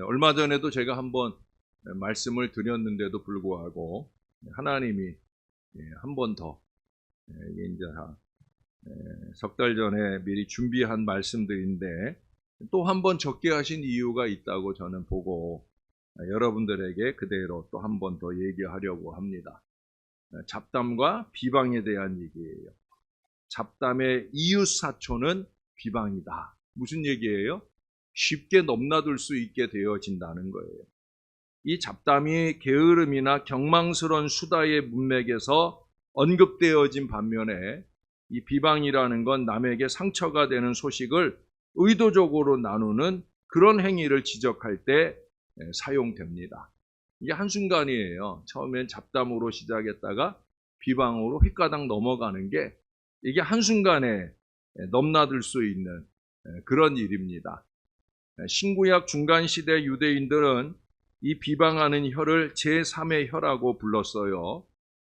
얼마 전에도 제가 한번 말씀을 드렸는데도 불구하고 하나님이 한 번 더 이게 이제 석 달 전에 미리 준비한 말씀들인데 또 한 번 적게 하신 이유가 있다고 저는 보고 여러분들에게 그대로 또 한 번 더 얘기하려고 합니다. 잡담과 비방에 대한 얘기예요. 잡담의 이웃사촌은 비방이다. 무슨 얘기예요? 쉽게 넘나들 수 있게 되어진다는 거예요. 이 잡담이 게으름이나 경망스러운 수다의 문맥에서 언급되어진 반면에 이 비방이라는 건 남에게 상처가 되는 소식을 의도적으로 나누는 그런 행위를 지적할 때 사용됩니다. 이게 한순간이에요. 처음엔 잡담으로 시작했다가 비방으로 휘가닥 넘어가는 게 이게 한순간에 넘나들 수 있는 그런 일입니다. 신구약 중간시대 유대인들은 이 비방하는 혀를 제3의 혀라고 불렀어요.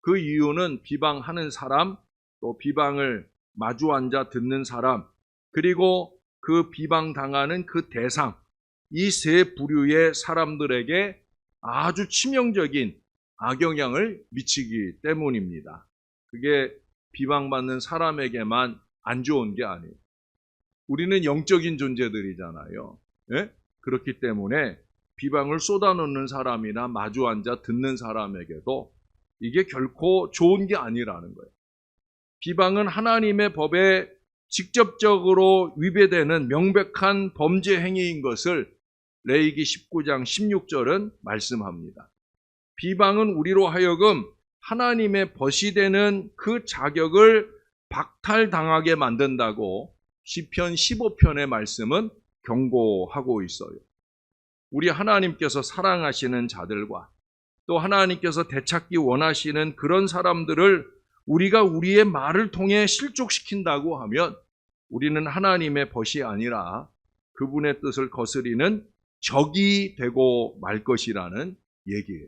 그 이유는 비방하는 사람, 또 비방을 마주 앉아 듣는 사람, 그리고 그 비방당하는 그 대상, 이 세 부류의 사람들에게 아주 치명적인 악영향을 미치기 때문입니다. 그게 비방받는 사람에게만 안 좋은 게 아니에요. 우리는 영적인 존재들이잖아요. 예? 그렇기 때문에 비방을 쏟아놓는 사람이나 마주 앉아 듣는 사람에게도 이게 결코 좋은 게 아니라는 거예요. 비방은 하나님의 법에 직접적으로 위배되는 명백한 범죄 행위인 것을 레위기 19장 16절은 말씀합니다. 비방은 우리로 하여금 하나님의 벗이 되는 그 자격을 박탈당하게 만든다고 시편 15편의 말씀은 경고하고 있어요. 우리 하나님께서 사랑하시는 자들과 또 하나님께서 되찾기 원하시는 그런 사람들을 우리가 우리의 말을 통해 실족시킨다고 하면 우리는 하나님의 벗이 아니라 그분의 뜻을 거스리는 적이 되고 말 것이라는 얘기예요.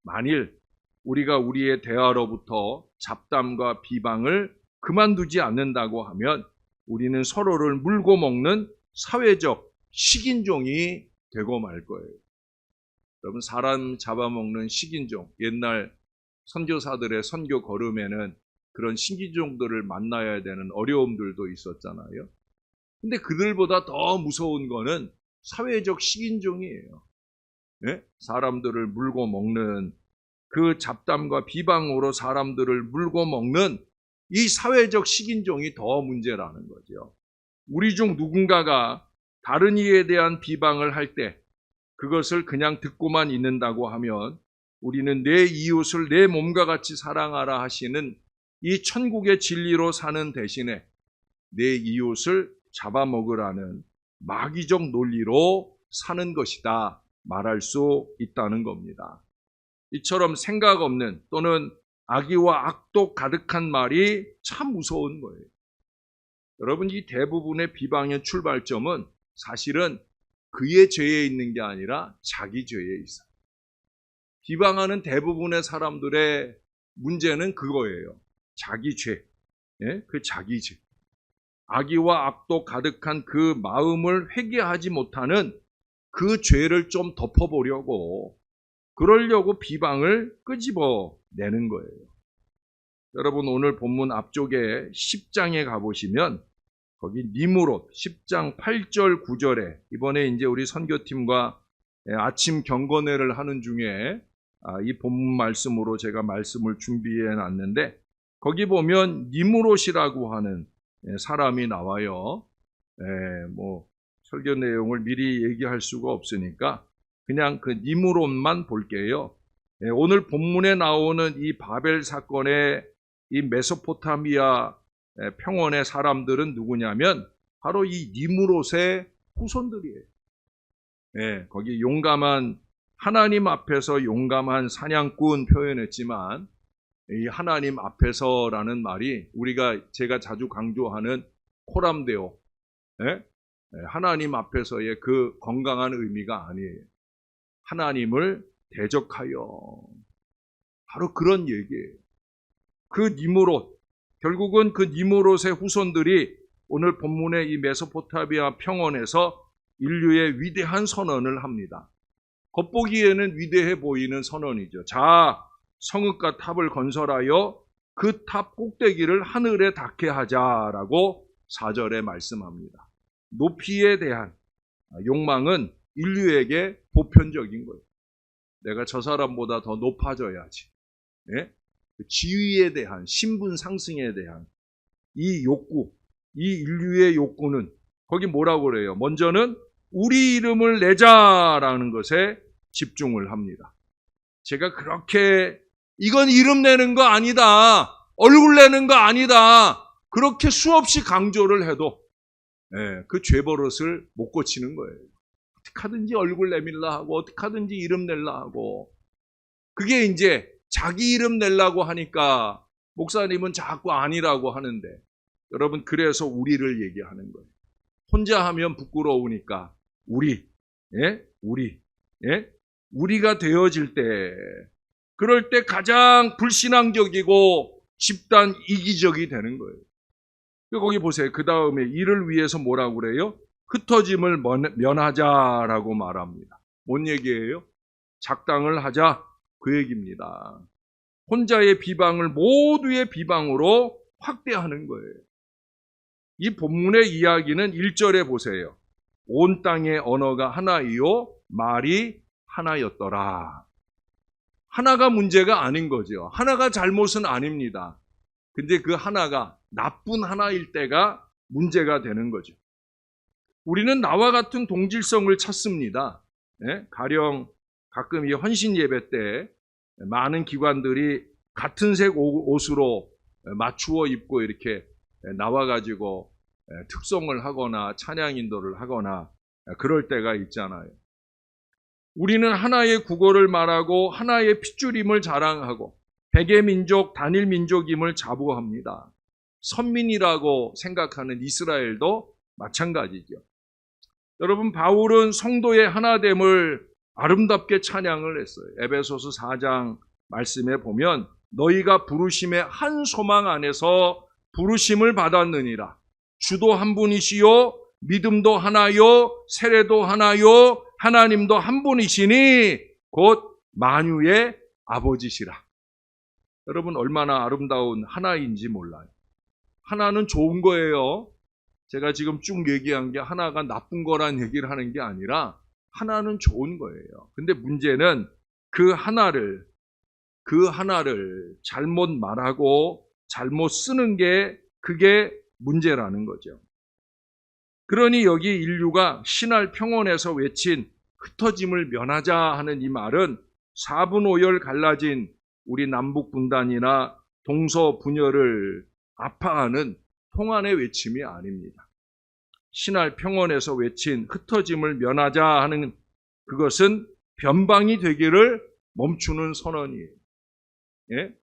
만일 우리가 우리의 대화로부터 잡담과 비방을 그만두지 않는다고 하면 우리는 서로를 물고 먹는 사회적 식인종이 되고 말 거예요. 여러분, 사람 잡아먹는 식인종, 옛날 선교사들의 선교 걸음에는 그런 식인종들을 만나야 되는 어려움들도 있었잖아요. 근데 그들보다 더 무서운 거는 사회적 식인종이에요. 네? 사람들을 물고 먹는 그 잡담과 비방으로 사람들을 물고 먹는 이 사회적 식인종이 더 문제라는 거죠. 우리 중 누군가가 다른 이에 대한 비방을 할 때 그것을 그냥 듣고만 있는다고 하면 우리는 내 이웃을 내 몸과 같이 사랑하라 하시는 이 천국의 진리로 사는 대신에 내 이웃을 잡아먹으라는 마귀적 논리로 사는 것이다 말할 수 있다는 겁니다. 이처럼 생각 없는 또는 악의와 악독 가득한 말이 참 무서운 거예요. 여러분, 이 대부분의 비방의 출발점은 사실은 그의 죄에 있는 게 아니라 자기 죄에 있어요. 비방하는 대부분의 사람들의 문제는 그거예요. 자기 죄, 그 자기 죄. 악의와 악독 가득한 그 마음을 회개하지 못하는 그 죄를 좀 덮어보려고 그러려고 비방을 끄집어내는 거예요. 여러분, 오늘 본문 앞쪽에 10장에 가보시면 거기 니므롯 10장 8절 9절에 이번에 이제 우리 선교팀과 아침 경건회를 하는 중에 이 본문 말씀으로 제가 말씀을 준비해 놨는데 거기 보면 니므롯이라고 하는 사람이 나와요. 뭐 설교 내용을 미리 얘기할 수가 없으니까 그냥 그 니므롯만 볼게요. 오늘 본문에 나오는 이 바벨 사건의 이 메소포타미아 평원의 사람들은 누구냐면 바로 이 니므롯의 후손들이에요. 거기 용감한 하나님 앞에서 용감한 사냥꾼 표현했지만 이 하나님 앞에서라는 말이 제가 자주 강조하는 코람데오, 하나님 앞에서의 그 건강한 의미가 아니에요. 하나님을 대적하여, 바로 그런 얘기예요. 그 니므롯, 결국은 그 니므롯의 후손들이 오늘 본문의 이 메소포타미아 평원에서 인류의 위대한 선언을 합니다. 겉보기에는 위대해 보이는 선언이죠. 자, 성읍과 탑을 건설하여 그 탑 꼭대기를 하늘에 닿게 하자라고 4절에 말씀합니다. 높이에 대한 욕망은 인류에게 보편적인 거예요. 내가 저 사람보다 더 높아져야지. 예? 지위에 대한, 신분 상승에 대한 이 욕구, 이 인류의 욕구는 거기 뭐라고 그래요? 먼저는 우리 이름을 내자라는 것에 집중을 합니다. 제가 그렇게 이건 이름 내는 거 아니다. 얼굴 내는 거 아니다. 그렇게 수없이 강조를 해도 그 죄버릇을 못 고치는 거예요. 어떻게 하든지 얼굴 내밀라 하고 어떻게 하든지 이름 낼라 하고 그게 이제 자기 이름 내려고 하니까 목사님은 자꾸 아니라고 하는데 여러분 그래서 우리를 얘기하는 거예요. 혼자 하면 부끄러우니까 우리가 되어질 때 그럴 때 가장 불신앙적이고 집단 이기적이 되는 거예요. 거기 보세요. 그 다음에 이를 위해서 뭐라고 그래요? 흩어짐을 면하자라고 말합니다. 뭔 얘기예요? 작당을 하자 그 얘기입니다. 혼자의 비방을 모두의 비방으로 확대하는 거예요. 이 본문의 이야기는 1절에 보세요. 온 땅의 언어가 하나이요 말이 하나였더라. 하나가 문제가 아닌 거죠. 하나가 잘못은 아닙니다. 근데 그 하나가 나쁜 하나일 때가 문제가 되는 거죠. 우리는 나와 같은 동질성을 찾습니다. 가령 가끔 이 헌신 예배 때 많은 기관들이 같은 색 옷으로 맞추어 입고 이렇게 나와가지고 특송을 하거나 찬양 인도를 하거나 그럴 때가 있잖아요. 우리는 하나의 국어를 말하고 하나의 핏줄임을 자랑하고 백의 민족, 단일 민족임을 자부합니다. 선민이라고 생각하는 이스라엘도 마찬가지죠. 여러분 바울은 성도의 하나됨을 아름답게 찬양을 했어요. 에베소서 4장 말씀에 보면 너희가 부르심의 한 소망 안에서 부르심을 받았느니라. 주도 한 분이시요 믿음도 하나요 세례도 하나요 하나님도 한 분이시니 곧 만유의 아버지시라. 여러분 얼마나 아름다운 하나인지 몰라요. 하나는 좋은 거예요. 제가 지금 쭉 얘기한 게 하나가 나쁜 거란 얘기를 하는 게 아니라 하나는 좋은 거예요. 근데 문제는 그 하나를 잘못 말하고 잘못 쓰는 게 그게 문제라는 거죠. 그러니 여기 인류가 신할 평원에서 외친 흩어짐을 면하자 하는 이 말은 4분 5열 갈라진 우리 남북 분단이나 동서 분열을 아파하는 통한의 외침이 아닙니다. 신할 평원에서 외친 흩어짐을 면하자 하는 그것은 변방이 되기를 멈추는 선언이에요.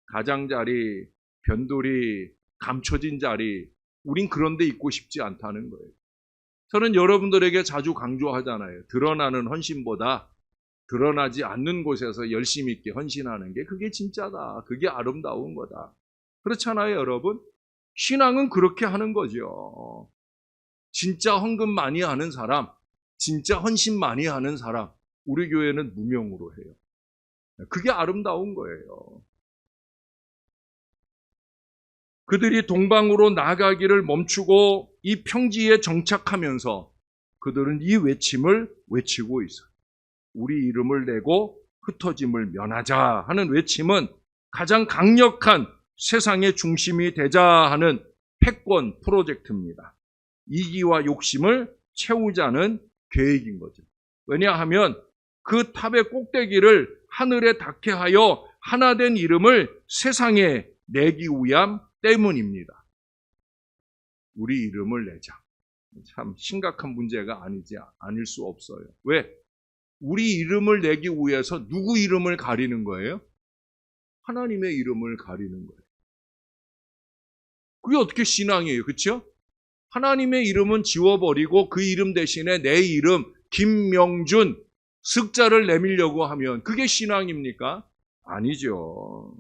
가장자리, 변두리, 감춰진 자리, 우린 그런 데 있고 싶지 않다는 거예요. 저는 여러분들에게 자주 강조하잖아요. 드러나는 헌신보다 드러나지 않는 곳에서 열심히 있게 헌신하는 게 그게 진짜다. 그게 아름다운 거다. 그렇잖아요, 여러분? 신앙은 그렇게 하는 거죠. 진짜 헌금 많이 하는 사람, 진짜 헌신 많이 하는 사람, 우리 교회는 무명으로 해요. 그게 아름다운 거예요. 그들이 동방으로 나가기를 멈추고 이 평지에 정착하면서 그들은 이 외침을 외치고 있어요. 우리 이름을 내고 흩어짐을 면하자 하는 외침은 가장 강력한 세상의 중심이 되자 하는 패권 프로젝트입니다. 이기와 욕심을 채우자는 계획인 거죠. 왜냐하면 그 탑의 꼭대기를 하늘에 닿게 하여 하나된 이름을 세상에 내기 위함 때문입니다. 우리 이름을 내자. 참 심각한 문제가 아닐 수 없어요. 왜? 우리 이름을 내기 위해서 누구 이름을 가리는 거예요? 하나님의 이름을 가리는 거예요. 그게 어떻게 신앙이에요? 그렇죠? 하나님의 이름은 지워버리고 그 이름 대신에 내 이름 김명준 슥자를 내밀려고 하면 그게 신앙입니까? 아니죠.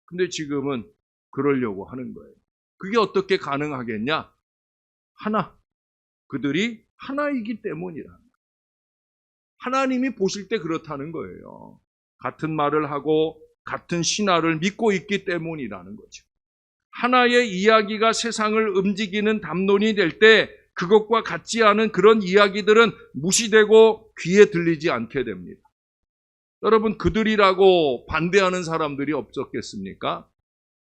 근데 지금은 그러려고 하는 거예요. 그게 어떻게 가능하겠냐? 하나, 그들이 하나이기 때문이라는 거예요. 하나님이 보실 때 그렇다는 거예요. 같은 말을 하고 같은 신화를 믿고 있기 때문이라는 거죠. 하나의 이야기가 세상을 움직이는 담론이 될 때 그것과 같지 않은 그런 이야기들은 무시되고 귀에 들리지 않게 됩니다. 여러분, 그들이라고 반대하는 사람들이 없었겠습니까?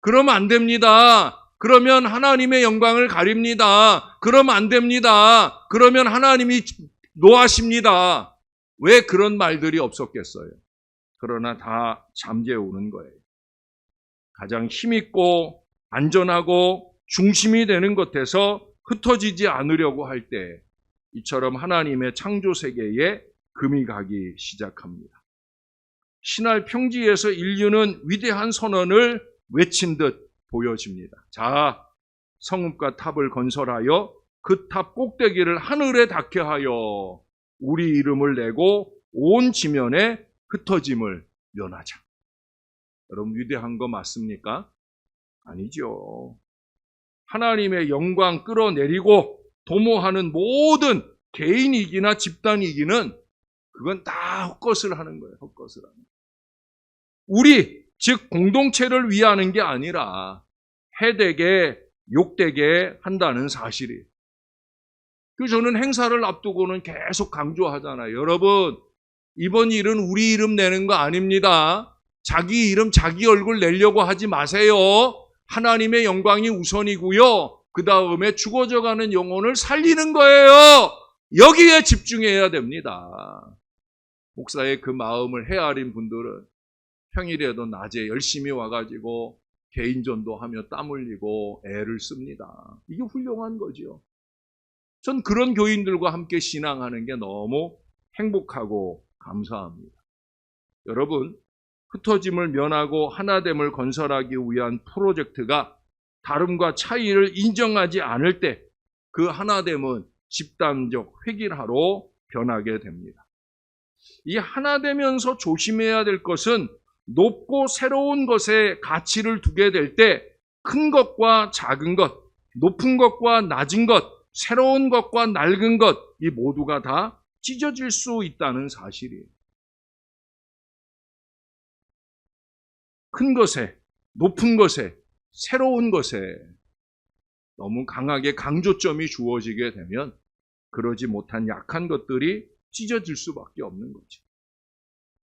그러면 안 됩니다. 그러면 하나님의 영광을 가립니다. 그러면 안 됩니다. 그러면 하나님이 노하십니다. 왜 그런 말들이 없었겠어요? 그러나 다 잠재우는 거예요. 가장 힘있고 안전하고 중심이 되는 것에서 흩어지지 않으려고 할 때 이처럼 하나님의 창조 세계에 금이 가기 시작합니다. 신할 평지에서 인류는 위대한 선언을 외친 듯 보여집니다. 자, 성읍과 탑을 건설하여 그 탑 꼭대기를 하늘에 닿게 하여 우리 이름을 내고 온 지면에 흩어짐을 면하자. 여러분, 위대한 거 맞습니까? 아니죠. 하나님의 영광 끌어내리고 도모하는 모든 개인이기나 집단이기는 그건 다 헛것을 하는 거예요. 헛것을 하는 거예요. 우리, 즉 공동체를 위하는 게 아니라 해되게 욕되게 한다는 사실이에요. 그래서 저는 행사를 앞두고는 계속 강조하잖아요. 여러분, 이번 일은 우리 이름 내는 거 아닙니다. 자기 이름, 자기 얼굴 내려고 하지 마세요. 하나님의 영광이 우선이고요. 그 다음에 죽어져가는 영혼을 살리는 거예요. 여기에 집중해야 됩니다. 목사의 그 마음을 헤아린 분들은 평일에도 낮에 열심히 와가지고 개인전도 하며 땀 흘리고 애를 씁니다. 이게 훌륭한 거죠. 전 그런 교인들과 함께 신앙하는 게 너무 행복하고 감사합니다. 여러분, 흩어짐을 면하고 하나됨을 건설하기 위한 프로젝트가 다름과 차이를 인정하지 않을 때 그 하나됨은 집단적 획일화로 변하게 됩니다. 이 하나되면서 조심해야 될 것은 높고 새로운 것에 가치를 두게 될 때 큰 것과 작은 것, 높은 것과 낮은 것, 새로운 것과 낡은 것, 이 모두가 다 찢어질 수 있다는 사실이에요. 큰 것에, 높은 것에, 새로운 것에 너무 강하게 강조점이 주어지게 되면 그러지 못한 약한 것들이 찢어질 수밖에 없는 거죠.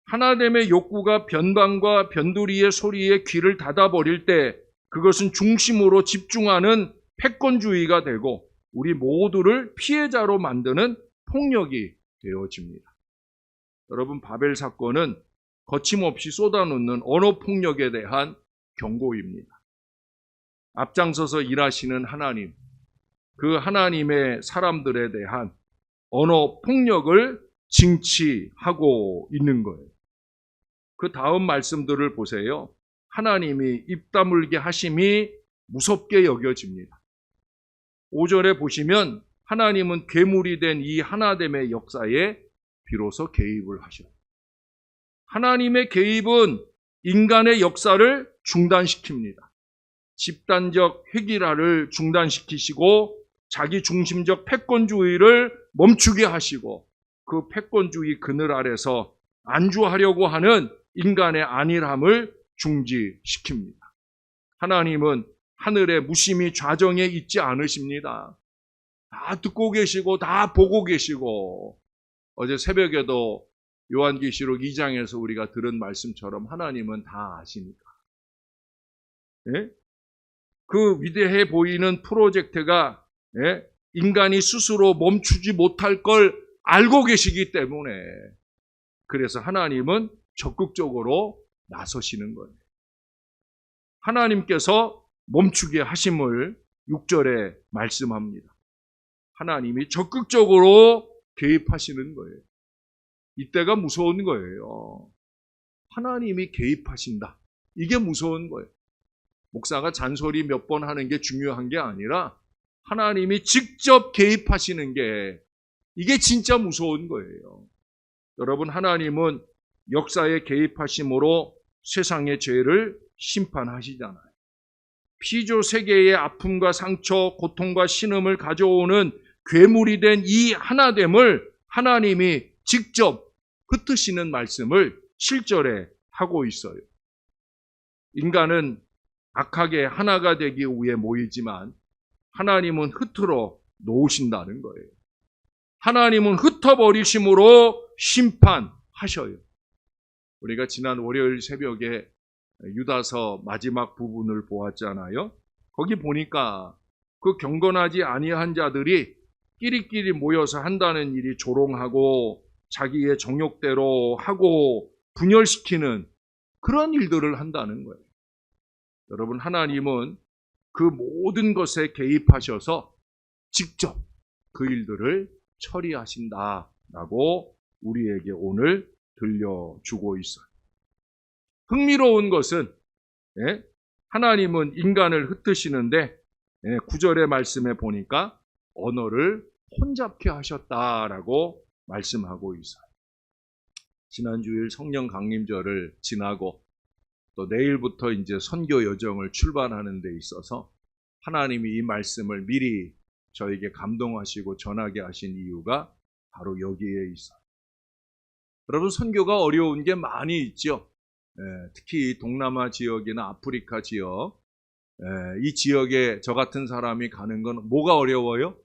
하나됨의 욕구가 변방과 변두리의 소리에 귀를 닫아버릴 때 그것은 중심으로 집중하는 패권주의가 되고 우리 모두를 피해자로 만드는 폭력이 되어집니다. 여러분, 바벨 사건은 거침없이 쏟아놓는 언어폭력에 대한 경고입니다. 앞장서서 일하시는 하나님, 그 하나님의 사람들에 대한 언어폭력을 징치하고 있는 거예요. 그 다음 말씀들을 보세요. 하나님이 입 다물게 하심이 무섭게 여겨집니다. 5절에 보시면 하나님은 괴물이 된 이 하나됨의 역사에 비로소 개입을 하셔요. 하나님의 개입은 인간의 역사를 중단시킵니다. 집단적 획일화를 중단시키시고 자기 중심적 패권주의를 멈추게 하시고 그 패권주의 그늘 아래서 안주하려고 하는 인간의 안일함을 중지시킵니다. 하나님은 하늘의 무심히 좌정에 있지 않으십니다. 다 듣고 계시고 다 보고 계시고 어제 새벽에도 요한계시록 2장에서 우리가 들은 말씀처럼 하나님은 다 아시니까. 예? 그 위대해 보이는 프로젝트가 인간이 스스로 멈추지 못할 걸 알고 계시기 때문에 그래서 하나님은 적극적으로 나서시는 거예요. 하나님께서 멈추게 하심을 6절에 말씀합니다. 하나님이 적극적으로 개입하시는 거예요. 이때가 무서운 거예요. 하나님이 개입하신다. 이게 무서운 거예요. 목사가 잔소리 몇 번 하는 게 중요한 게 아니라 하나님이 직접 개입하시는 게 이게 진짜 무서운 거예요. 여러분, 하나님은 역사에 개입하심으로 세상의 죄를 심판하시잖아요. 피조 세계의 아픔과 상처, 고통과 신음을 가져오는 괴물이 된 이 하나됨을 하나님이 직접 흩으시는 말씀을 7절에 하고 있어요. 인간은 악하게 하나가 되기 위해 모이지만 하나님은 흩으러 놓으신다는 거예요. 하나님은 흩어버리심으로 심판하셔요. 우리가 지난 월요일 새벽에 유다서 마지막 부분을 보았잖아요. 거기 보니까 그 경건하지 아니한 자들이 끼리끼리 모여서 한다는 일이 조롱하고 자기의 정욕대로 하고 분열시키는 그런 일들을 한다는 거예요. 여러분, 하나님은 그 모든 것에 개입하셔서 직접 그 일들을 처리하신다라고 우리에게 오늘 들려주고 있어요. 흥미로운 것은 하나님은 인간을 흩으시는데 9절의 말씀에 보니까 언어를 혼잡케 하셨다라고 말씀하고 있어요. 지난주일 성령 강림절을 지나고 또 내일부터 이제 선교 여정을 출발하는 데 있어서 하나님이 이 말씀을 미리 저에게 감동하시고 전하게 하신 이유가 바로 여기에 있어요. 여러분, 선교가 어려운 게 많이 있죠. 특히 동남아 지역이나 아프리카 지역, 이 지역에 저 같은 사람이 가는 건 뭐가 어려워요?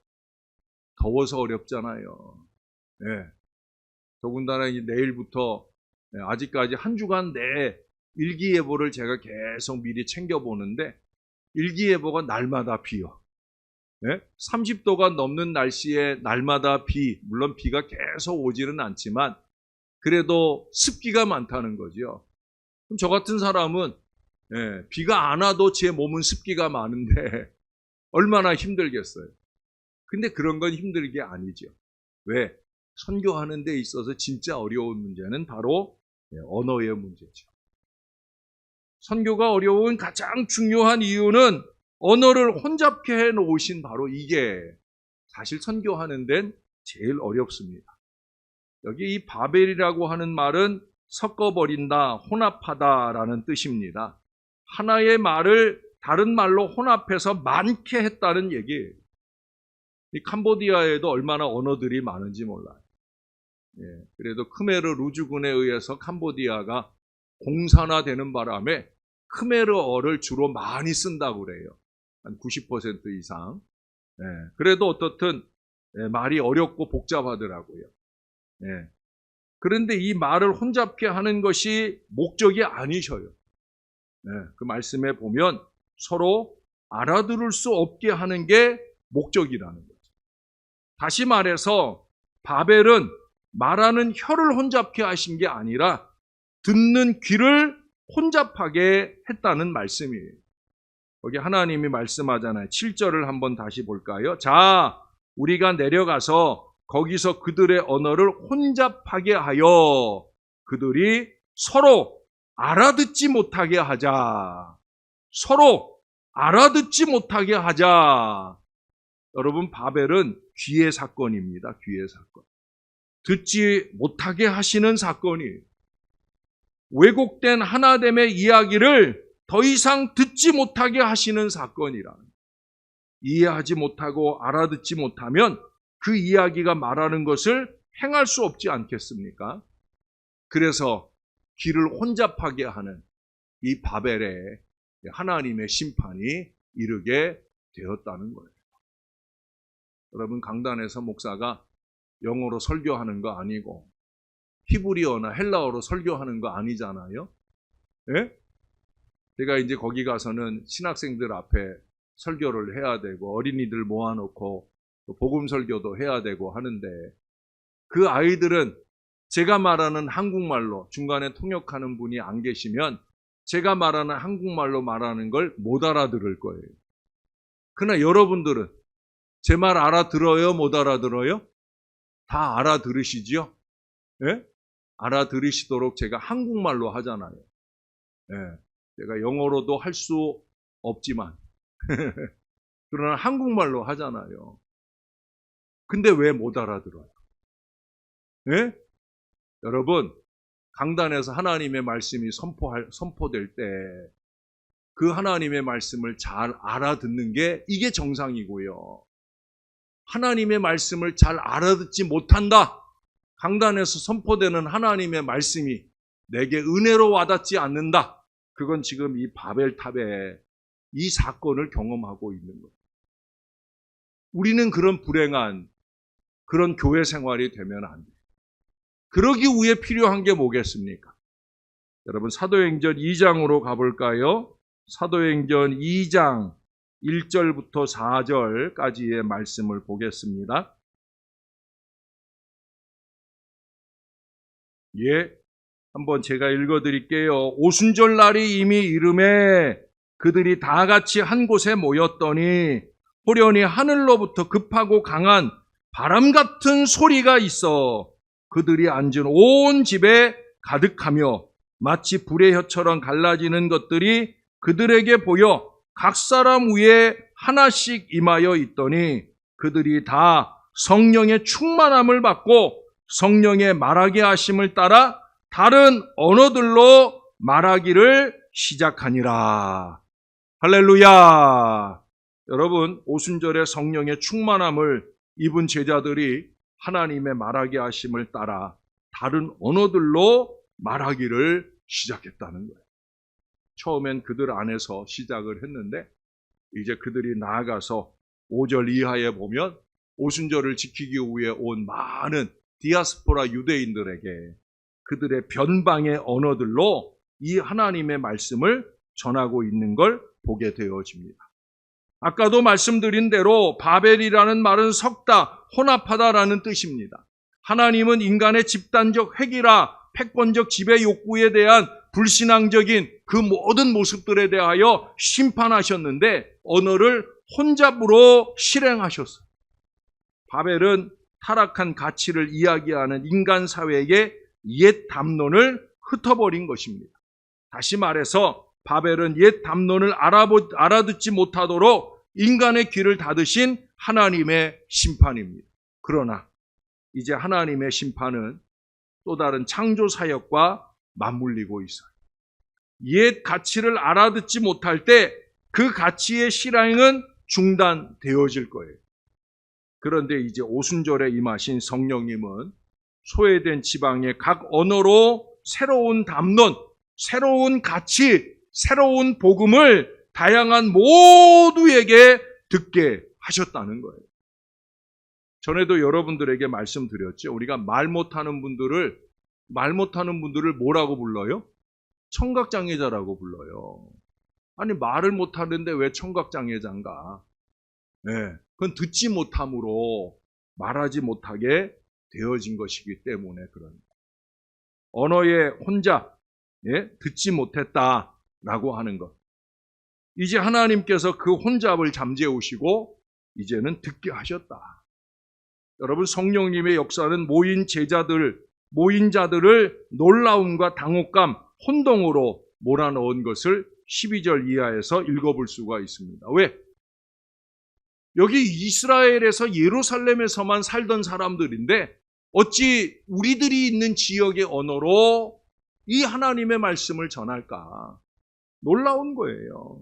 더워서 어렵잖아요. 더군다나 내일부터 아직까지 한 주간 내 일기예보를 제가 계속 미리 챙겨보는데 일기예보가 날마다 비요. 30도가 넘는 날씨에 날마다 비, 물론 비가 계속 오지는 않지만 그래도 습기가 많다는 거죠. 그럼 저 같은 사람은 비가 안 와도 제 몸은 습기가 많은데 얼마나 힘들겠어요. 근데 그런 건 힘든 게 아니죠. 왜? 선교하는 데 있어서 진짜 어려운 문제는 바로 언어의 문제죠. 선교가 어려운 가장 중요한 이유는 언어를 혼잡케 해놓으신 바로 이게 사실 선교하는 데는 제일 어렵습니다. 여기 이 바벨이라고 하는 말은 섞어버린다, 혼합하다라는 뜻입니다. 하나의 말을 다른 말로 혼합해서 많게 했다는 얘기예요. 이 캄보디아에도 얼마나 언어들이 많은지 몰라요. 그래도 크메르 루주군에 의해서 캄보디아가 공산화되는 바람에 크메르어를 주로 많이 쓴다고 그래요. 한 90% 이상. 그래도 어떻든 말이 어렵고 복잡하더라고요. 그런데 이 말을 혼잡케 하는 것이 목적이 아니셔요. 그 말씀에 보면 서로 알아들을 수 없게 하는 게 목적이라는 거죠. 다시 말해서 바벨은 말하는 혀를 혼잡케 하신 게 아니라 듣는 귀를 혼잡하게 했다는 말씀이에요. 거기 하나님이 말씀하잖아요. 7절을 한번 다시 볼까요? 자, 우리가 내려가서 거기서 그들의 언어를 혼잡하게 하여 그들이 서로 알아듣지 못하게 하자. 서로 알아듣지 못하게 하자. 여러분, 바벨은 귀의 사건입니다. 귀의 사건. 듣지 못하게 하시는 사건이에요. 왜곡된 하나됨의 이야기를 더 이상 듣지 못하게 하시는 사건이라. 이해하지 못하고 알아듣지 못하면 그 이야기가 말하는 것을 행할 수 없지 않겠습니까? 그래서 귀를 혼잡하게 하는 이 바벨에 하나님의 심판이 이르게 되었다는 거예요. 여러분, 강단에서 목사가 영어로 설교하는 거 아니고 히브리어나 헬라어로 설교하는 거 아니잖아요. 제가 이제 거기 가서는 신학생들 앞에 설교를 해야 되고 어린이들 모아놓고 복음 설교도 해야 되고 하는데 그 아이들은 제가 말하는 한국말로 중간에 통역하는 분이 안 계시면 제가 말하는 한국말로 말하는 걸 못 알아들을 거예요. 그러나 여러분들은 제 말 알아들어요? 못 알아들어요? 다 알아들으시죠? 알아들으시도록 제가 한국말로 하잖아요. 제가 영어로도 할 수 없지만 그러나 한국말로 하잖아요. 근데 왜 못 알아들어요? 여러분, 강단에서 하나님의 말씀이 선포될 때 그 하나님의 말씀을 잘 알아듣는 게 이게 정상이고요. 하나님의 말씀을 잘 알아듣지 못한다. 강단에서 선포되는 하나님의 말씀이 내게 은혜로 와닿지 않는다. 그건 지금 이 바벨탑에 이 사건을 경험하고 있는 거예요. 우리는 그런 불행한 그런 교회 생활이 되면 안 돼요. 그러기 위해 필요한 게 뭐겠습니까? 여러분 사도행전 2장으로 가볼까요? 사도행전 2장 1절부터 4절까지의 말씀을 보겠습니다. 예, 한번 제가 읽어드릴게요. 오순절 날이 이미 이름에 그들이 다 같이 한 곳에 모였더니 호련히 하늘로부터 급하고 강한 바람 같은 소리가 있어 그들이 앉은 온 집에 가득하며 마치 불의 혀처럼 갈라지는 것들이 그들에게 보여 각 사람 위에 하나씩 임하여 있더니 그들이 다 성령의 충만함을 받고 성령의 말하게 하심을 따라 다른 언어들로 말하기를 시작하니라. 할렐루야. 여러분 오순절에 성령의 충만함을 입은 제자들이 하나님의 말하게 하심을 따라 다른 언어들로 말하기를 시작했다는 거예요. 처음엔 그들 안에서 시작을 했는데 이제 그들이 나아가서 5절 이하에 보면 오순절을 지키기 위해 온 많은 디아스포라 유대인들에게 그들의 변방의 언어들로 이 하나님의 말씀을 전하고 있는 걸 보게 되어집니다. 아까도 말씀드린 대로 바벨이라는 말은 섞다, 혼합하다라는 뜻입니다. 하나님은 인간의 집단적 획일화, 패권적 지배 욕구에 대한 불신앙적인 그 모든 모습들에 대하여 심판하셨는데 언어를 혼잡으로 실행하셨어요. 바벨은 타락한 가치를 이야기하는 인간 사회의 옛 담론을 흩어버린 것입니다. 다시 말해서 바벨은 옛 담론을 알아듣지 못하도록 인간의 귀를 닫으신 하나님의 심판입니다. 그러나 이제 하나님의 심판은 또 다른 창조 사역과 맞물리고 있어요. 옛 가치를 알아듣지 못할 때 그 가치의 실행은 중단되어질 거예요. 그런데 이제 오순절에 임하신 성령님은 소외된 지방의 각 언어로 새로운 담론, 새로운 가치, 새로운 복음을 다양한 모두에게 듣게 하셨다는 거예요. 전에도 여러분들에게 말씀드렸죠. 우리가 말 못하는 분들을 뭐라고 불러요? 청각장애자라고 불러요. 아니 말을 못하는데 왜 청각장애자인가? 네, 그건 듣지 못함으로 말하지 못하게 되어진 것이기 때문에 그런 언어의 혼잡, 듣지 못했다라고 하는 것. 이제 하나님께서 그 혼잡을 잠재우시고 이제는 듣게 하셨다. 여러분 성령님의 역사는 모인 자들을 놀라움과 당혹감, 혼동으로 몰아넣은 것을 12절 이하에서 읽어볼 수가 있습니다. 왜? 여기 이스라엘에서 예루살렘에서만 살던 사람들인데 어찌 우리들이 있는 지역의 언어로 이 하나님의 말씀을 전할까? 놀라운 거예요.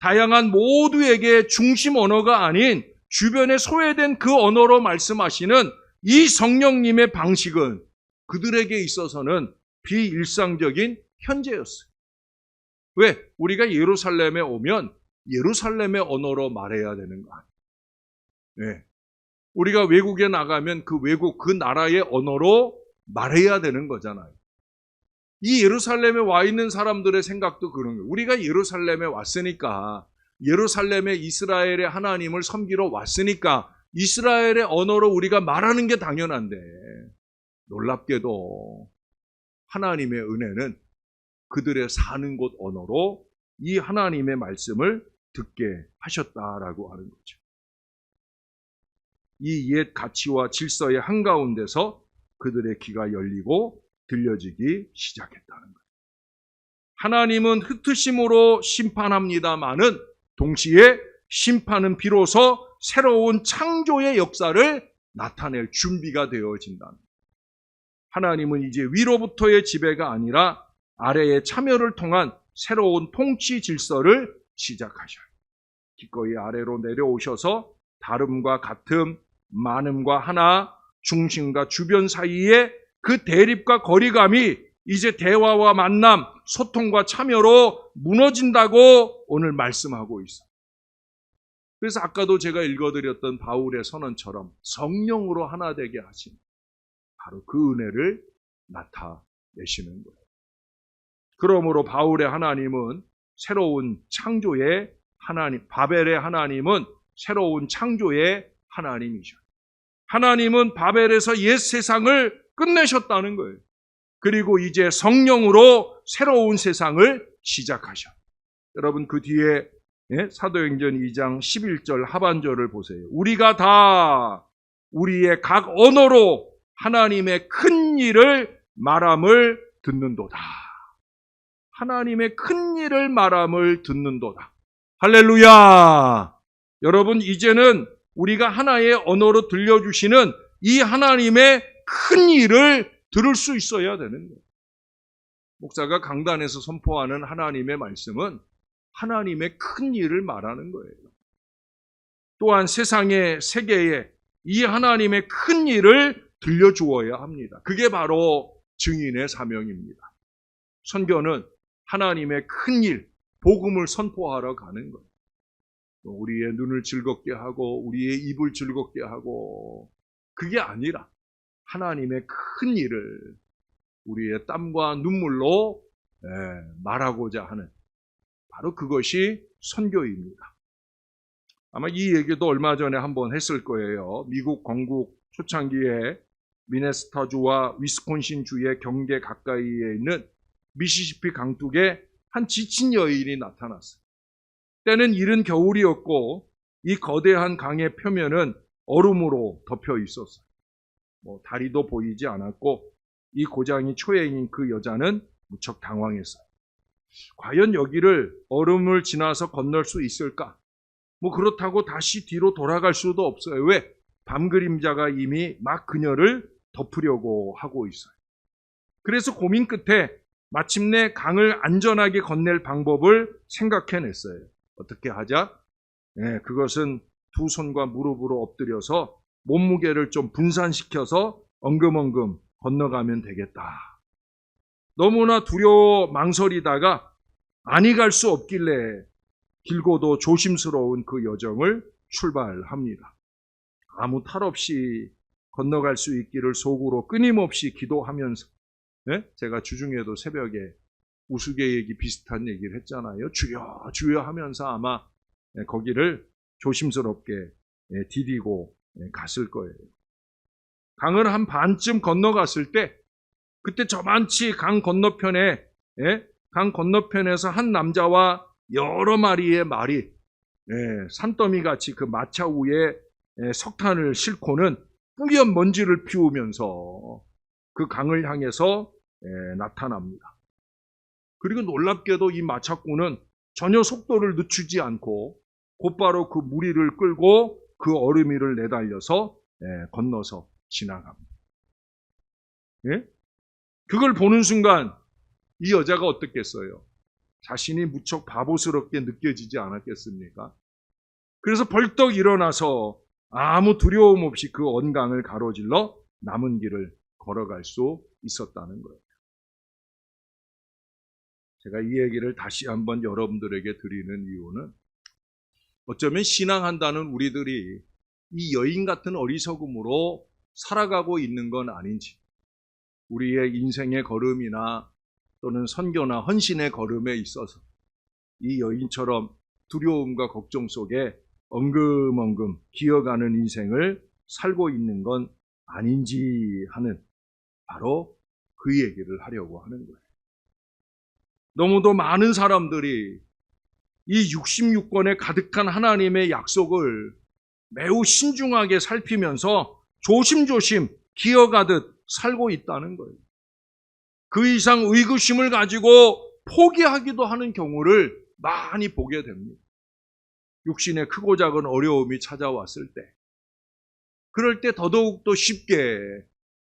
다양한 모두에게 중심 언어가 아닌 주변에 소외된 그 언어로 말씀하시는 이 성령님의 방식은 그들에게 있어서는 비일상적인 현재였어요. 왜? 우리가 예루살렘에 오면 예루살렘의 언어로 말해야 되는 거 아니에요. 네. 우리가 외국에 나가면 그 나라의 언어로 말해야 되는 거잖아요. 이 예루살렘에 와 있는 사람들의 생각도 그런 거예요. 우리가 예루살렘에 왔으니까, 예루살렘에 이스라엘의 하나님을 섬기러 왔으니까 이스라엘의 언어로 우리가 말하는 게 당연한데 놀랍게도 하나님의 은혜는 그들의 사는 곳 언어로 이 하나님의 말씀을 듣게 하셨다라고 하는 거죠. 이 옛 가치와 질서의 한가운데서 그들의 귀가 열리고 들려지기 시작했다는 거예요. 하나님은 흩으심으로 심판합니다마는 동시에 심판은 비로소 새로운 창조의 역사를 나타낼 준비가 되어진다는 거예요. 하나님은 이제 위로부터의 지배가 아니라 아래의 참여를 통한 새로운 통치 질서를 시작하셔요. 기꺼이 아래로 내려오셔서 다름과 같음, 많음과 하나, 중심과 주변 사이의 그 대립과 거리감이 이제 대화와 만남, 소통과 참여로 무너진다고 오늘 말씀하고 있어요. 그래서 아까도 제가 읽어드렸던 바울의 선언처럼 성령으로 하나 되게 하신 바로 그 은혜를 나타내시는 거예요. 그러므로 바울의 하나님은 새로운 창조의 하나님, 바벨의 하나님은 새로운 창조의 하나님이죠. 하나님은 바벨에서 옛 세상을 끝내셨다는 거예요. 그리고 이제 성령으로 새로운 세상을 시작하셔. 여러분 그 뒤에 사도행전 2장 11절 하반절을 보세요. 우리가 다 우리의 각 언어로 하나님의 큰 일을 말함을 듣는도다. 하나님의 큰 일을 말함을 듣는도다. 할렐루야! 여러분 이제는 우리가 하나의 언어로 들려주시는 이 하나님의 큰 일을 들을 수 있어야 되는 거예요. 목사가 강단에서 선포하는 하나님의 말씀은 하나님의 큰 일을 말하는 거예요. 또한 세상의 세계에 이 하나님의 큰 일을 들려주어야 합니다. 그게 바로 증인의 사명입니다. 선교는 하나님의 큰 일, 복음을 선포하러 가는 거예요. 우리의 눈을 즐겁게 하고 우리의 입을 즐겁게 하고 그게 아니라 하나님의 큰 일을 우리의 땀과 눈물로 말하고자 하는 바로 그것이 선교입니다. 아마 이 얘기도 얼마 전에 한번 했을 거예요. 미국 건국 초창기에 미네소타주와 위스콘신주의 경계 가까이에 있는 미시시피 강둑에 한 지친 여인이 나타났어요. 때는 이른 겨울이었고 이 거대한 강의 표면은 얼음으로 덮여 있었어요. 다리도 보이지 않았고 이 고장이 초행인 그 여자는 무척 당황했어요. 과연 여기를 얼음을 지나서 건널 수 있을까? 그렇다고 다시 뒤로 돌아갈 수도 없어요. 왜? 밤 그림자가 이미 막 그녀를 덮으려고 하고 있어요. 그래서 고민 끝에 마침내 강을 안전하게 건넬 방법을 생각해냈어요. 어떻게 하자? 그것은 두 손과 무릎으로 엎드려서 몸무게를 좀 분산시켜서 엉금엉금 건너가면 되겠다. 너무나 두려워 망설이다가 아니 갈 수 없길래 길고도 조심스러운 그 여정을 출발합니다. 아무 탈 없이 건너갈 수 있기를 속으로 끊임없이 기도하면서 제가 주중에도 새벽에 우스갯얘기 비슷한 얘기를 했잖아요. 주여 주여 하면서 아마 거기를 조심스럽게 디디고 갔을 거예요. 강을 한 반쯤 건너갔을 때 그때 저만치 강 건너편에서 한 남자와 여러 마리의 말이 산더미같이 그 마차 위에 석탄을 싣고는 뿌연 먼지를 피우면서 그 강을 향해서 나타납니다. 그리고 놀랍게도 이 마차꾼은 전혀 속도를 늦추지 않고 곧바로 그 무리를 끌고 그 얼음 위를 내달려서 건너서 지나갑니다. 그걸 보는 순간 이 여자가 어떻겠어요? 자신이 무척 바보스럽게 느껴지지 않았겠습니까? 그래서 벌떡 일어나서 아무 두려움 없이 그 언강을 가로질러 남은 길을 걸어갈 수 있었다는 거예요. 제가 이 얘기를 다시 한번 여러분들에게 드리는 이유는 어쩌면 신앙한다는 우리들이 이 여인 같은 어리석음으로 살아가고 있는 건 아닌지, 우리의 인생의 걸음이나 또는 선교나 헌신의 걸음에 있어서 이 여인처럼 두려움과 걱정 속에 엉금엉금 기어가는 인생을 살고 있는 건 아닌지 하는 바로 그 얘기를 하려고 하는 거예요. 너무도 많은 사람들이 이 66권에 가득한 하나님의 약속을 매우 신중하게 살피면서 조심조심 기어가듯 살고 있다는 거예요. 그 이상 의구심을 가지고 포기하기도 하는 경우를 많이 보게 됩니다. 육신의 크고 작은 어려움이 찾아왔을 때, 그럴 때 더더욱더 쉽게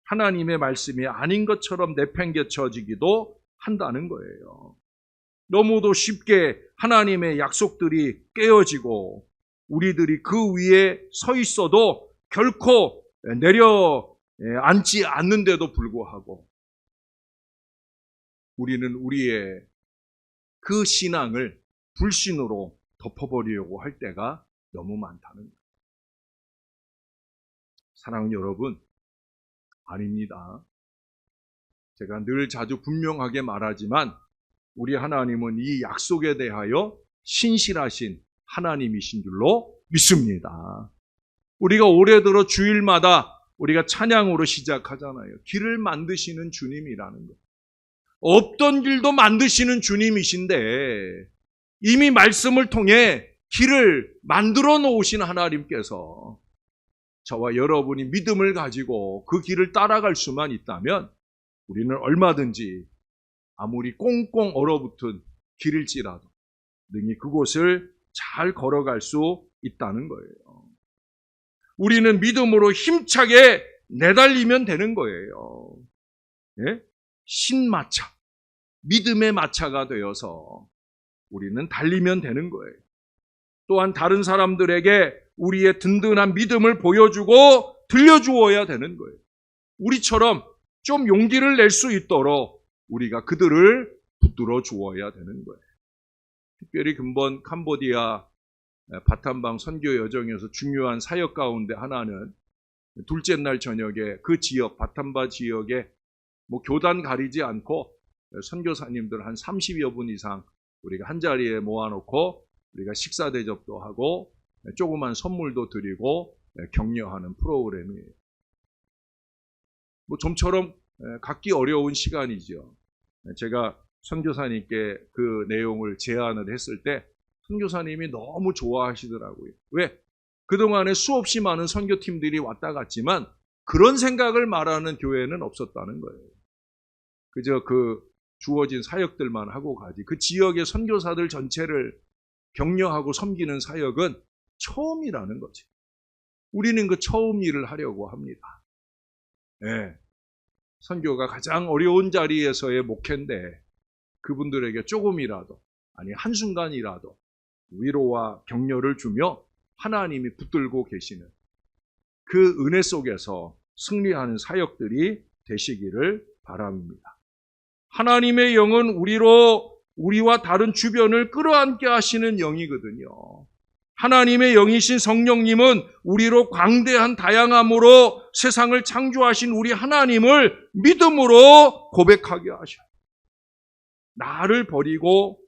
하나님의 말씀이 아닌 것처럼 내팽개쳐지기도 한다는 거예요. 너무도 쉽게 하나님의 약속들이 깨어지고 우리들이 그 위에 서 있어도 결코 내려 앉지 않는데도 불구하고 우리는 우리의 그 신앙을 불신으로 덮어버리려고 할 때가 너무 많다는 거예요. 사랑하는 여러분, 아닙니다. 제가 늘 자주 분명하게 말하지만 우리 하나님은 이 약속에 대하여 신실하신 하나님이신 줄로 믿습니다. 우리가 올해 들어 주일마다 우리가 찬양으로 시작하잖아요. 길을 만드시는 주님이라는 거. 없던 길도 만드시는 주님이신데 이미 말씀을 통해 길을 만들어 놓으신 하나님께서 저와 여러분이 믿음을 가지고 그 길을 따라갈 수만 있다면 우리는 얼마든지 아무리 꽁꽁 얼어붙은 길일지라도 능히 그곳을 잘 걸어갈 수 있다는 거예요. 우리는 믿음으로 힘차게 내달리면 되는 거예요. 예? 신마차, 믿음의 마차가 되어서 우리는 달리면 되는 거예요. 또한 다른 사람들에게 우리의 든든한 믿음을 보여주고 들려주어야 되는 거예요. 우리처럼 좀 용기를 낼 수 있도록 우리가 그들을 붙들어 주어야 되는 거예요. 특별히 근본 캄보디아 바탐방 선교 여정에서 중요한 사역 가운데 하나는 둘째 날 저녁에 그 지역, 바탐바 지역에 교단 가리지 않고 선교사님들 한 30여 분 이상 우리가 한 자리에 모아놓고 우리가 식사 대접도 하고 조그만 선물도 드리고 격려하는 프로그램이에요. 좀처럼 갖기 어려운 시간이죠. 제가 선교사님께 그 내용을 제안을 했을 때 선교사님이 너무 좋아하시더라고요. 왜? 그동안에 수없이 많은 선교팀들이 왔다 갔지만 그런 생각을 말하는 교회는 없었다는 거예요. 그저 그 주어진 사역들만 하고 가지. 그 지역의 선교사들 전체를 격려하고 섬기는 사역은 처음이라는 거지. 우리는 그 처음 일을 하려고 합니다. 네. 선교가 가장 어려운 자리에서의 목회인데 그분들에게 조금이라도, 아니 한순간이라도 위로와 격려를 주며 하나님이 붙들고 계시는 그 은혜 속에서 승리하는 사역들이 되시기를 바랍니다. 하나님의 영은 우리와 다른 주변을 끌어안게 하시는 영이거든요. 하나님의 영이신 성령님은 우리로 광대한 다양함으로 세상을 창조하신 우리 하나님을 믿음으로 고백하게 하셔요. 나를 버리고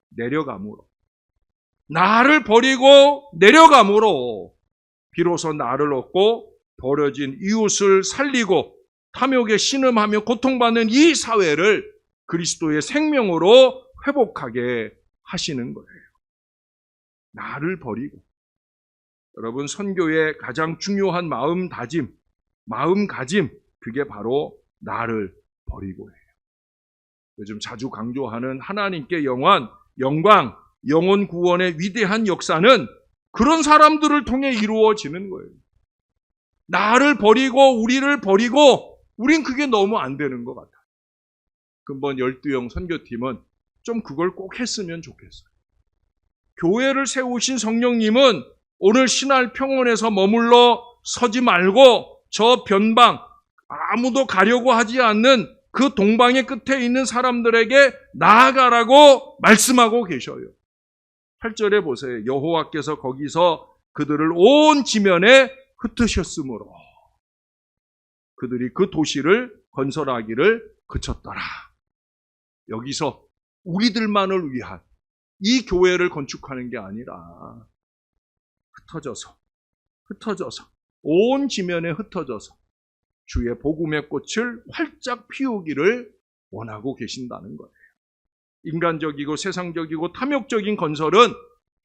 내려감으로 비로소 나를 얻고 버려진 이웃을 살리고 탐욕에 신음하며 고통받는 이 사회를 그리스도의 생명으로 회복하게 하시는 거예요. 나를 버리고. 여러분, 선교의 가장 중요한 마음가짐, 그게 바로 나를 버리고예요. 요즘 자주 강조하는 하나님께 영광, 영혼 구원의 위대한 역사는 그런 사람들을 통해 이루어지는 거예요. 나를 버리고 우리를 버리고 우린 그게 너무 안 되는 것 같아요. 근본 12형 선교팀은 좀 그걸 꼭 했으면 좋겠어요. 교회를 세우신 성령님은 오늘 신할 평원에서 머물러 서지 말고 저 변방, 아무도 가려고 하지 않는 그 동방의 끝에 있는 사람들에게 나아가라고 말씀하고 계셔요. 8절에 보세요. 여호와께서 거기서 그들을 온 지면에 흩으셨으므로 그들이 그 도시를 건설하기를 그쳤더라. 여기서 우리들만을 위한 이 교회를 건축하는 게 아니라 흩어져서 온 지면에 흩어져서 주의 복음의 꽃을 활짝 피우기를 원하고 계신다는 거예요. 인간적이고 세상적이고 탐욕적인 건설은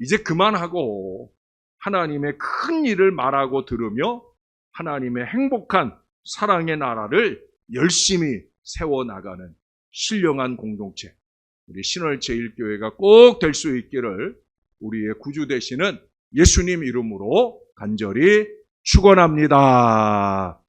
이제 그만하고 하나님의 큰 일을 말하고 들으며 하나님의 행복한 사랑의 나라를 열심히 세워나가는 신령한 공동체, 우리 신월제일교회가 꼭 될 수 있기를 우리의 구주 되시는 예수님 이름으로 간절히 축원합니다.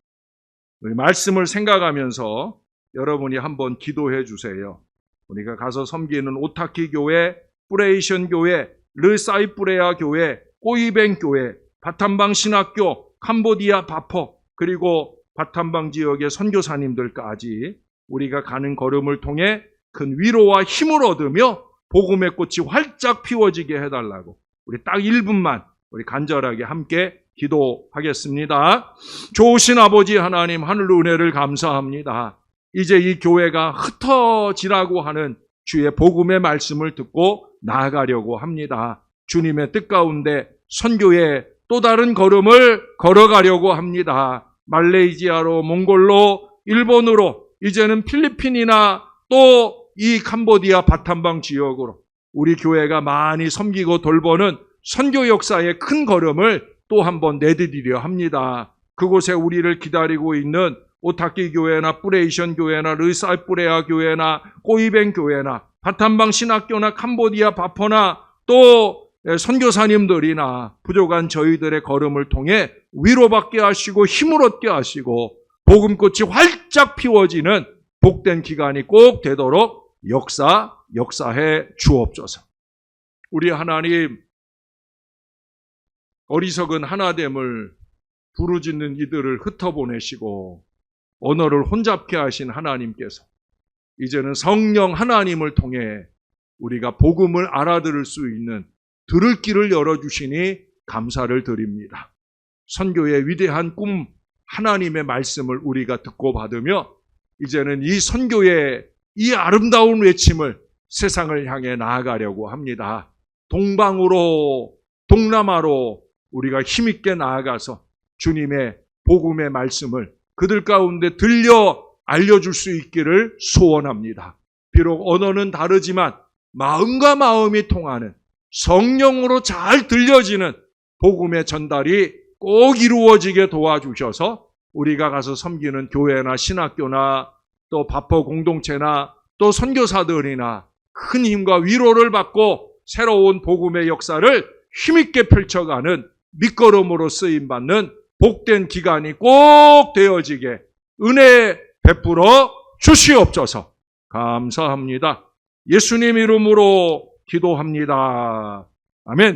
우리 말씀을 생각하면서 여러분이 한번 기도해 주세요. 우리가 가서 섬기는 오타키 교회, 프레이션 교회, 르사이프레아 교회, 꼬이뱅 교회, 바탐방 신학교, 캄보디아 바퍼, 그리고 바탐방 지역의 선교사님들까지 우리가 가는 걸음을 통해 큰 위로와 힘을 얻으며 복음의 꽃이 활짝 피워지게 해달라고 우리 딱 1분만 우리 간절하게 함께 기도하겠습니다. 좋으신 아버지 하나님, 하늘 은혜를 감사합니다. 이제 이 교회가 흩어지라고 하는 주의 복음의 말씀을 듣고 나아가려고 합니다. 주님의 뜻 가운데 선교의 또 다른 걸음을 걸어가려고 합니다. 말레이시아로, 몽골로, 일본으로, 이제는 필리핀이나 또 이 캄보디아 바탐방 지역으로 우리 교회가 많이 섬기고 돌보는 선교 역사의 큰 걸음을 또 한번 내디디려 합니다. 그곳에 우리를 기다리고 있는 오타키 교회나 뿌레이션 교회나 르사이뿌레아 교회나 꼬이뱅 교회나 바탐방 신학교나 캄보디아 바퍼나 또 선교사님들이나 부족한 저희들의 걸음을 통해 위로받게 하시고 힘을 얻게 하시고 복음꽃이 활짝 피워지는 복된 기간이 꼭 되도록 역사해 주옵소서. 우리 하나님, 어리석은 하나됨을 부르짖는 이들을 흩어보내시고 언어를 혼잡케 하신 하나님께서 이제는 성령 하나님을 통해 우리가 복음을 알아들을 수 있는 들을 길을 열어주시니 감사를 드립니다. 선교의 위대한 꿈, 하나님의 말씀을 우리가 듣고 받으며 이제는 이 선교의 이 아름다운 외침을 세상을 향해 나아가려고 합니다. 동방으로, 동남아로 우리가 힘있게 나아가서 주님의 복음의 말씀을 그들 가운데 들려 알려줄 수 있기를 소원합니다. 비록 언어는 다르지만 마음과 마음이 통하는 성령으로 잘 들려지는 복음의 전달이 꼭 이루어지게 도와주셔서 우리가 가서 섬기는 교회나 신학교나 또 바퍼 공동체나 또 선교사들이나 큰 힘과 위로를 받고 새로운 복음의 역사를 힘있게 펼쳐가는 밑거름으로 쓰임받는 복된 기간이 꼭 되어지게 은혜 베풀어 주시옵소서. 감사합니다. 예수님 이름으로 기도합니다. 아멘.